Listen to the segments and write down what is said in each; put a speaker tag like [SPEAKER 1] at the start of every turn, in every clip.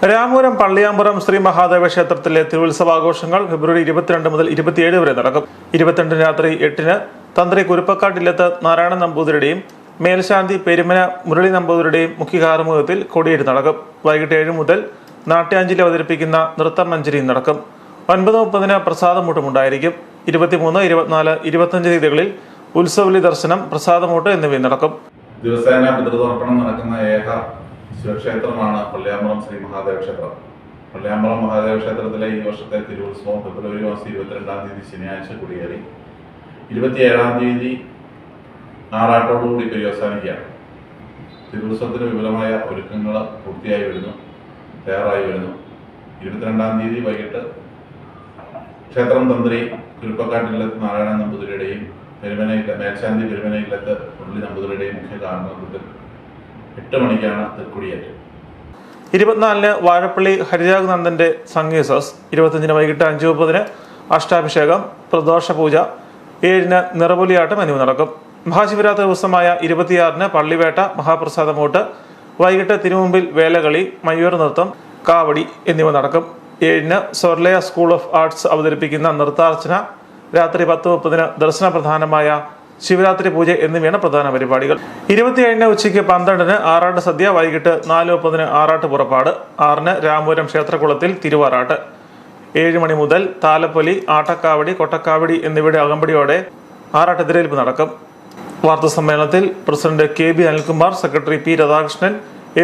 [SPEAKER 1] രാമപുരം പള്ളിയാമ്പുറം ശ്രീ മഹാദേവ ക്ഷേത്രത്തിലെ തിരുവുത്സവാഘോഷങ്ങൾ ഫെബ്രുവരി 22 മുതൽ 27 വരെ നടക്കും. 22 രാത്രി 8-ന് തന്ത്രി കുരുപ്പക്കാട്ടില്ലത്ത് നാരായണൻ നമ്പൂതിരിയുടെയും മേൽശാന്തി പെരുമന മുരളി നമ്പൂതിരിയുടെയും മുഖ്യ കാർമ്മികത്വത്തിൽ കൊടിയേറ്റ് നടക്കും. വൈകിട്ട് 7 മുതൽ നാട്യാഞ്ജലി അവതരിപ്പിക്കുന്ന നൃത്തമഞ്ജരിയും നടക്കും. 9:30-ന് പ്രസാദമൂട്ടുമുണ്ടായിരിക്കും. 23, 24, 25 തീയതികളിൽ ഉത്സവലി ദർശനം, പ്രസാദമൂട്ട് എന്നിവയും നടക്കും.
[SPEAKER 2] ദിവസേന പിതൃതർപ്പണം നടക്കുന്ന ഏക ശിവക്ഷേത്രമാണ് പള്ളിയാമ്പുറം ശ്രീ മഹാദേവ ക്ഷേത്രം. പള്ളിയാമ്പുറം മഹാദേവ ക്ഷേത്രത്തിലെ ഈ വർഷത്തെ തിരുവുത്സവം ഫെബ്രുവരി മാസം 22-ാം തീയതി ശനിയാഴ്ച കൊടിയേറി 27-ാം തീയതി ആറാട്ടോടുകൂടി പര്യവസാനിക്കുകയാണ്. തിരുവുത്സവത്തിന് വിപുലമായ ഒരുക്കങ്ങൾ പൂർത്തിയായി വരുന്നു, തയ്യാറായി വരുന്നു. 22-ാം തീയതി വൈകിട്ട് ക്ഷേത്രം തന്ത്രി കുരുപ്പക്കാട്ടില്ലത്ത് നാരായണൻ നമ്പൂതിരിയുടെയും മേൽശാന്തി പെരുമനയില്ലത്ത് മുരളി നമ്പൂതിരിയുടെയും മുഖ്യ കാർമ്മികത്വത്തിൽ 8 മണിക്കാണ് തൃക്കൊടിയേറ്റ്.
[SPEAKER 1] 24-ന് വാഴപ്പള്ളി ഹരിരാഘനന്ദന്റെ സംഗീസസ്, 25-ന് വൈകിട്ട് 5:30-ന് അഷ്ടാഭിഷേകം, പ്രദോഷ പൂജ, 7-ന് നിറപൊലിയാട്ടം എന്നിവ നടക്കും. മഹാശിവരാത്രി ദിവസമായ 26-ന് പള്ളിവേട്ട, മഹാപ്രസാദമൂട്ട്, വൈകിട്ട് തിരുമുമ്പിൽ വേലകളി, മയൂർ നൃത്തം, കാവടി എന്നിവ നടക്കും. 7-ന് സ്വർലയ സ്കൂൾ ഓഫ് ആർട്സ് അവതരിപ്പിക്കുന്ന നൃത്താർച്ചന, രാത്രി 10:30-ന് ദർശന പ്രധാനമായ ശിവരാത്രി പൂജ എന്നിവയാണ് പ്രധാന പരിപാടികൾ. 27-ന് ഉച്ചയ്ക്ക് 12-ന് ആറാട്ട് സദ്യ, വൈകിട്ട് 4:30-ന് ആറാട്ട് പുറപ്പാട്, 6-ന് രാമപുരം ക്ഷേത്രകുളത്തിൽ തിരുവാറാട്ട്, 7 മണി മുതൽ താലപ്പൊലി, ആട്ടക്കാവടി, കൊട്ടക്കാവടി എന്നിവയുടെ അകമ്പടിയോടെ ആറാട്ടെതിരേൽപ്പ് നടക്കും. വാർത്താ സമ്മേളനത്തിൽ president KB Anilkumar, secretary P Radhakrishnan,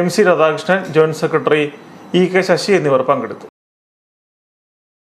[SPEAKER 1] MC Radhakrishnan, joint secretary EK Sasi എന്നിവർ പങ്കെടുത്തു.